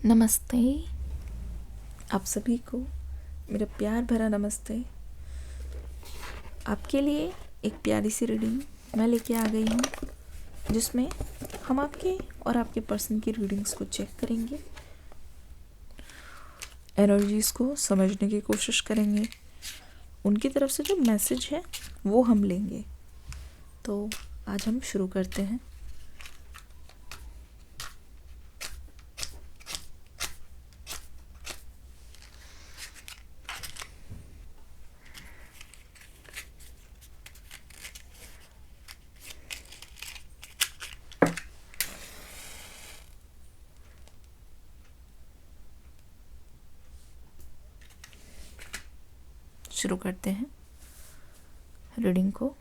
नमस्ते। आप सभी को मेरा प्यार भरा नमस्ते। आपके लिए एक प्यारी सी रीडिंग मैं लेके आ गई हूँ, जिसमें हम आपके और आपके पर्सन की रीडिंग्स को चेक करेंगे, एनर्जीज़ को समझने की कोशिश करेंगे, उनकी तरफ से जो मैसेज है वो हम लेंगे। तो आज हम शुरू करते हैं। शुरू करते हैं रीडिंग को।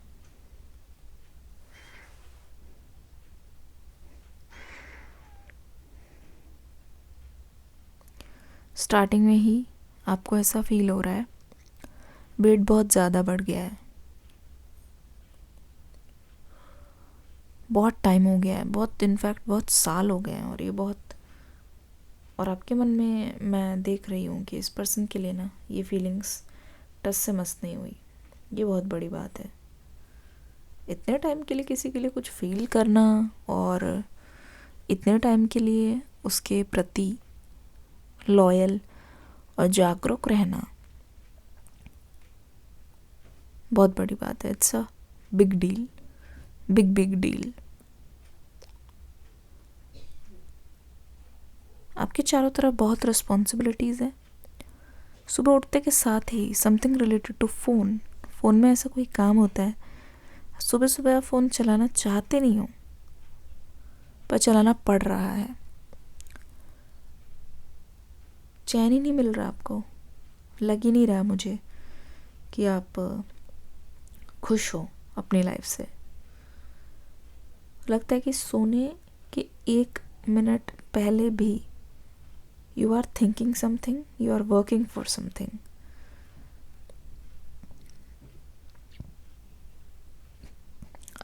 स्टार्टिंग में ही आपको ऐसा फील हो रहा है वेट बहुत ज़्यादा बढ़ गया है, बहुत टाइम हो गया है, बहुत इनफैक्ट बहुत साल हो गए हैं। और आपके मन में मैं देख रही हूँ कि इस पर्सन के लिए ना ये फीलिंग्स टस से मस नहीं हुई। ये बहुत बड़ी बात है। इतने टाइम के लिए किसी के लिए कुछ फील करना और इतने टाइम के लिए उसके प्रति लॉयल और जागरूक रहना बहुत बड़ी बात है। It's a big deal, big deal. आपके चारों तरफ बहुत रिस्पॉन्सिबिलिटीज़ हैं। सुबह उठते के साथ ही समथिंग रिलेटेड टू फ़ोन में ऐसा कोई काम होता है। सुबह सुबह आप फ़ोन चलाना चाहते नहीं हो, पर चलाना पड़ रहा है। चैन ही नहीं मिल रहा आपको, लग ही नहीं रहा मुझे कि आप खुश हो अपनी लाइफ से। लगता है कि सोने के 1 मिनट पहले भी you are thinking something, you are working for something.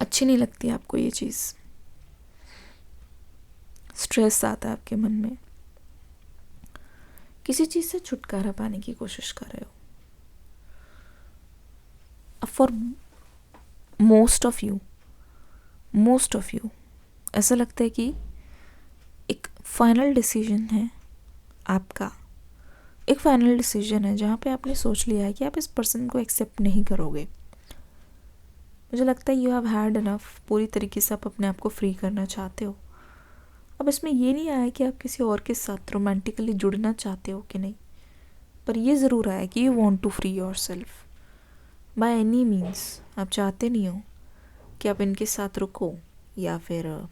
अच्छी नहीं लगती आपको ये चीज़। स्ट्रेस आता है आपके मन में, किसी चीज़ से छुटकारा पाने की कोशिश कर रहे हो। फॉर मोस्ट ऑफ यू ऐसा लगता है कि एक फाइनल डिसीजन है आपका, एक फाइनल डिसीजन है जहाँ पे आपने सोच लिया है कि आप इस पर्सन को एक्सेप्ट नहीं करोगे। मुझे लगता है यू हैव हैड इनफ। पूरी तरीके से आप अपने आप को फ्री करना चाहते हो। अब इसमें ये नहीं आया कि आप किसी और के साथ रोमांटिकली जुड़ना चाहते हो कि नहीं, पर ये ज़रूर आया कि you want to free yourself by any means. आप चाहते नहीं हो कि आप इनके साथ रुको या फिर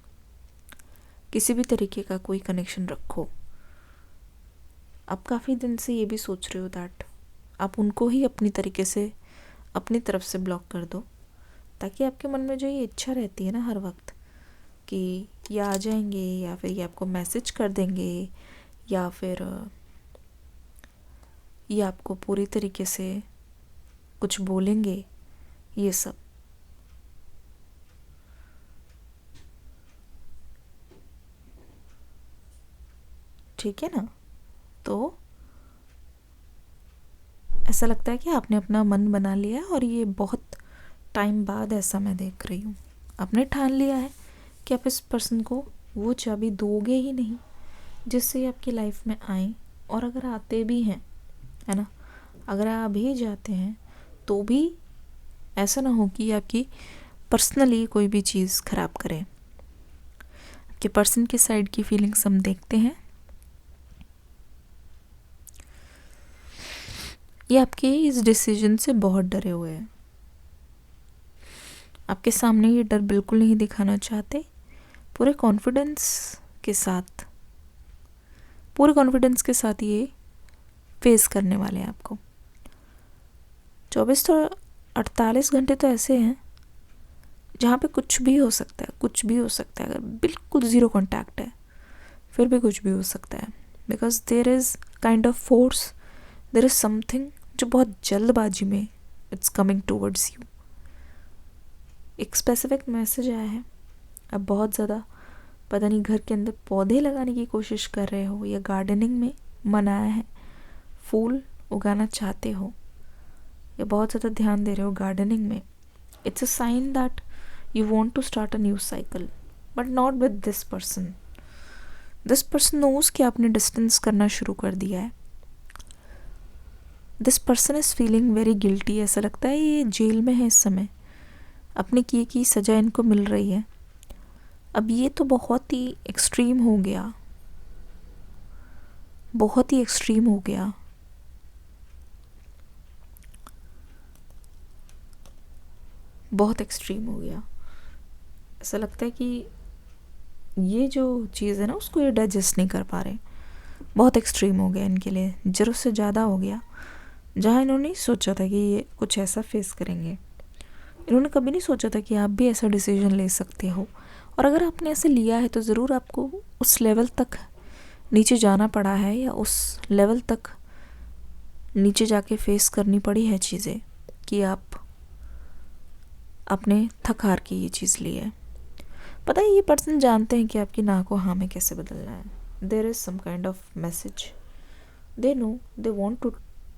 किसी भी तरीके का कोई कनेक्शन रखो। आप काफ़ी दिन से ये भी सोच रहे हो दैट आप उनको ही अपनी तरीके से अपनी तरफ से ब्लॉक कर दो, ताकि आपके मन में जो ये इच्छा रहती है ना हर वक्त कि ये आ जाएंगे या फिर ये आपको मैसेज कर देंगे या फिर ये आपको पूरी तरीके से कुछ बोलेंगे, ये सब ठीक है ना। तो ऐसा लगता है कि आपने अपना मन बना लिया है और ये बहुत टाइम बाद ऐसा मैं देख रही हूँ। आपने ठान लिया है कि आप इस पर्सन को वो चाबी दोगे ही नहीं जिससे आपकी लाइफ में आए। और अगर आते भी हैं, है ना, अगर आ भी जाते हैं तो भी ऐसा ना हो कि आपकी पर्सनली कोई भी चीज़ ख़राब करे। आपके पर्सन की साइड की फीलिंग्स हम देखते हैं। ये आपके इस डिसीजन से बहुत डरे हुए हैं। आपके सामने ये डर बिल्कुल नहीं दिखाना चाहते। पूरे कॉन्फिडेंस के साथ ये फेस करने वाले हैं आपको। 24 तो 48 घंटे तो ऐसे हैं जहाँ पे कुछ भी हो सकता है। अगर बिल्कुल ज़ीरो कांटेक्ट है फिर भी कुछ भी हो सकता है, because there is kind of force, there is something जो बहुत जल्दबाजी में इट्स कमिंग टूवर्ड्स यू। एक स्पेसिफिक मैसेज आया है। आप बहुत ज़्यादा पता नहीं घर के अंदर पौधे लगाने की कोशिश कर रहे हो या गार्डनिंग में मन आया है, फूल उगाना चाहते हो या बहुत ज़्यादा ध्यान दे रहे हो गार्डनिंग में, it's a sign that you want to start a new cycle, but not with this person. This person knows कि आपने डिस्टेंस करना शुरू कर दिया है. This person is feeling very guilty. ऐसा लगता है ये जेल में है इस समय, अपने किए की सज़ा इनको मिल रही है. अब ये तो बहुत ही एक्सट्रीम हो गया, बहुत ही एक्सट्रीम हो गया. बहुत एक्सट्रीम हो गया. ऐसा लगता है कि ये जो चीज़ है ना उसको ये डाइजेस्ट नहीं कर पा रहे. बहुत एक्सट्रीम हो गया इनके लिए, ज़रूरत से ज़्यादा हो गया. जहाँ इन्होंने सोचा था कि ये कुछ ऐसा फेस करेंगे, इन्होंने कभी नहीं सोचा था कि आप भी ऐसा डिसीजन ले सकते हो. और अगर आपने ऐसे लिया है तो ज़रूर आपको उस लेवल तक नीचे जाना पड़ा है या उस लेवल तक नीचे जाके फेस करनी पड़ी है चीज़ें कि आपने थक हार के ये चीज़ ली है. पता है ये पर्सन जानते हैं कि आपकी ना को हाँ में कैसे बदलना है. There is some kind of message. They know they want to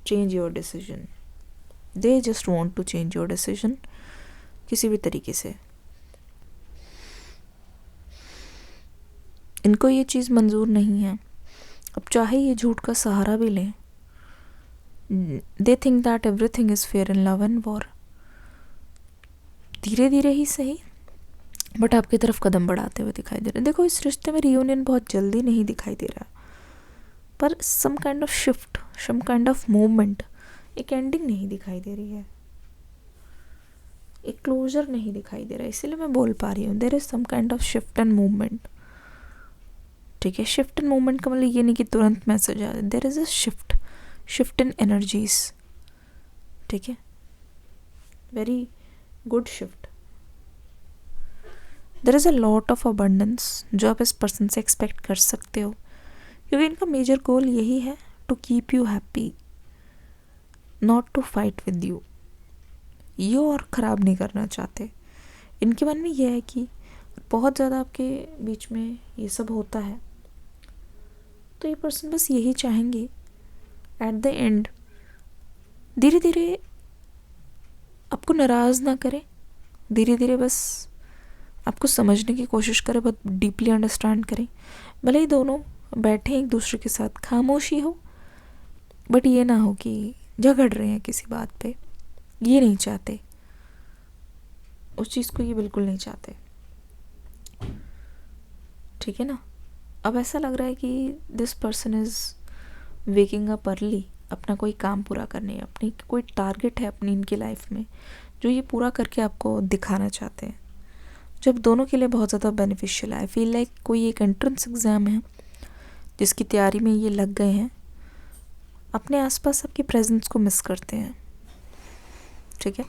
change your decision. They just want to change your decision किसी भी तरीके से. इनको ये चीज़ मंजूर नहीं है. अब चाहे ये झूठ का सहारा भी लें, they think that everything is fair in love and war. धीरे धीरे ही सही बट आपकी तरफ कदम बढ़ाते हुए दिखाई दे रहे हैं. देखो इस रिश्ते में रियूनियन बहुत जल्दी नहीं दिखाई दे रहा, पर some kind of shift, some kind of movement, एक एंडिंग नहीं दिखाई दे रही है, एक क्लोजर नहीं दिखाई दे रहा है. इसीलिए मैं बोल पा रही हूँ there is some kind of shift and movement. ठीक है, शिफ्ट एंड मूवमेंट का मतलब ये नहीं कि तुरंत मैसेज आ जाए. There is a shift in energies. ठीक है, very good shift. There is a lot of abundance जो आप इस पर्सन से एक्सपेक्ट कर सकते हो, क्योंकि इनका मेजर गोल यही है to keep you happy, not to fight with you. ये और ख़राब नहीं करना चाहते. इनके मन में यह है कि बहुत ज़्यादा आपके बीच में ये सब होता है तो ये पर्सन बस यही चाहेंगे एट द एंड धीरे धीरे आपको नाराज़ ना करें, धीरे धीरे बस आपको समझने की कोशिश करें, बहुत डीपली अंडरस्टैंड करें. भले ही दोनों बैठे एक दूसरे के साथ, खामोशी हो, बट ये ना हो कि झगड़ रहे हैं किसी बात पे. ये नहीं चाहते, उस चीज़ को ये बिल्कुल नहीं चाहते. ठीक है ना. अब ऐसा लग रहा है कि this person is waking up early अपना कोई काम पूरा करने, अपनी कोई टारगेट है अपनी इनकी लाइफ में जो ये पूरा करके आपको दिखाना चाहते हैं, जब दोनों के लिए बहुत ज़्यादा बेनिफिशियल है. आई फील लाइक कोई एक एंट्रेंस एग्ज़ाम है जिसकी तैयारी में ये लग गए हैं, अपने आसपास आपकी प्रेजेंस को मिस करते हैं. ठीक है,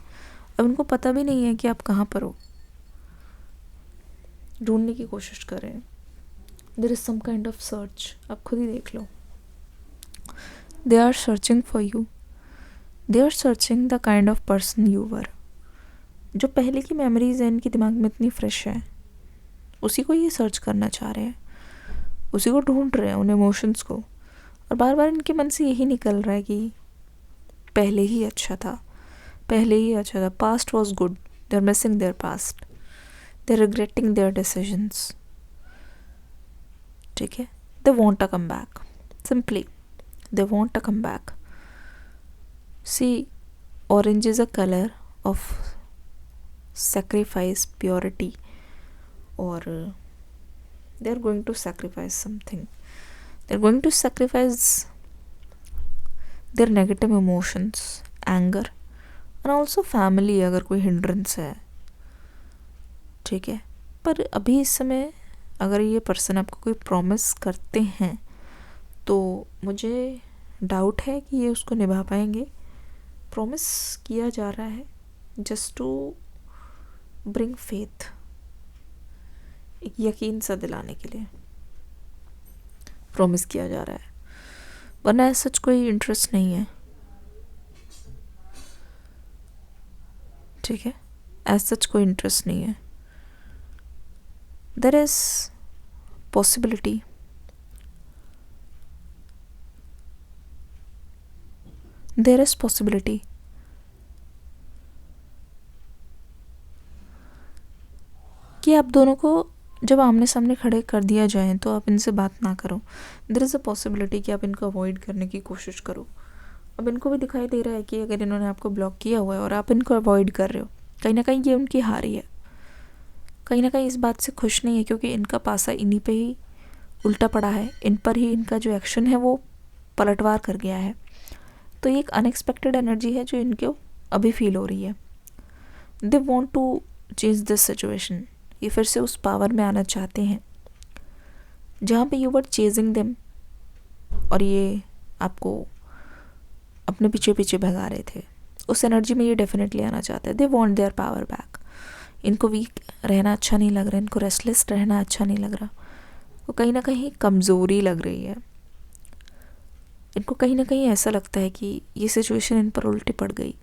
अब उनको पता भी नहीं है कि आप कहाँ पर हो, ढूंढने की कोशिश कर रहे हैं. There is some kind of search. आप खुद ही देख लो. They are searching for you. They are searching the kind of person you were. जो पहले की मेमोरीज है इनके दिमाग में इतनी फ्रेश है, उसी को ये सर्च करना चाह रहे हैं, उसी को ढूंढ रहे हैं, उन इमोशंस को. और बार बार इनके मन से यही निकल रहा है कि पहले ही अच्छा था, पहले ही अच्छा था. Past was good. They are missing their past. They are regretting their decisions. ठीक है, they want a comeback. Simply they want a comeback. See, orange is a colour of sacrifice, purity, or they are going to sacrifice something. They are going to sacrifice their negative emotions, anger, and also family अगर कोई hindrance है. ठीक है, पर अभी इस समय अगर ये पर्सन आपको कोई प्रॉमिस करते हैं तो मुझे डाउट है कि ये उसको निभा पाएंगे. प्रॉमिस किया जा रहा है जस्ट टू ब्रिंग फेथ, एक यकीन सा दिलाने के लिए प्रॉमिस किया जा रहा है, वरना ऐसा सच कोई इंटरेस्ट नहीं है. ठीक है, ऐसा सच कोई इंटरेस्ट नहीं है. There is possibility there is possibility कि आप दोनों को जब आमने सामने खड़े कर दिया जाए तो आप इनसे बात ना करो. देयर इज़ अ पॉसिबिलिटी कि आप इनको अवॉइड करने की कोशिश करो. अब इनको भी दिखाई दे रहा है कि अगर इन्होंने आपको ब्लॉक किया हुआ है और आप इनको अवॉइड कर रहे हो, कहीं ना कहीं ये उनकी हार ही है. कहीं ना कहीं इस बात से खुश नहीं है क्योंकि इनका पासा इन्हीं पे ही उल्टा पड़ा है. इन पर ही इनका जो एक्शन है वो पलटवार कर गया है. तो ये एक अनएक्सपेक्टेड एनर्जी है जो इनको अभी फील हो रही है. They want to change this situation. ये फिर से उस पावर में आना चाहते हैं जहाँ पे यू वर चेजिंग देम और ये आपको अपने पीछे पीछे भगा रहे थे. उस एनर्जी में ये डेफिनेटली आना चाहते हैं. They want their power back. इनको वीक रहना अच्छा नहीं लग रहा, इनको रेस्टलेस रहना अच्छा नहीं लग रहा. वो कहीं ना कहीं कमज़ोरी लग रही है. इनको कहीं ना कहीं ऐसा लगता है कि ये सिचुएशन इन पर उल्टी पड़ गई.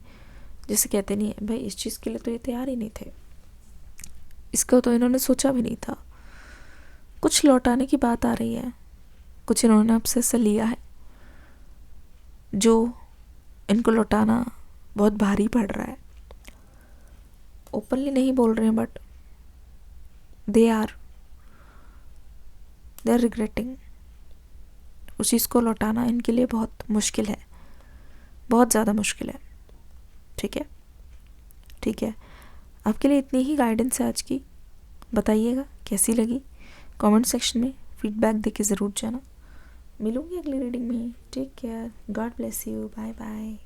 जैसे कहते नहीं है भाई, इस चीज़ के लिए तो ये तैयार ही नहीं थे, इसका तो इन्होंने सोचा भी नहीं था. कुछ लौटाने की बात आ रही है, कुछ इन्होंने आपसे ऐसा लिया है जो इनको लौटाना बहुत भारी पड़ रहा है. ओपनली नहीं बोल रहे हैं बट दे आर रिग्रेटिंग. उस चीज़ को लौटाना इनके लिए बहुत मुश्किल है, बहुत ज़्यादा मुश्किल है. ठीक है, ठीक है. आपके लिए इतनी ही गाइडेंस है आज की. बताइएगा कैसी लगी, कमेंट सेक्शन में फीडबैक देके ज़रूर जाना. मिलूंगी अगली रीडिंग में. Take care, God bless you, bye bye.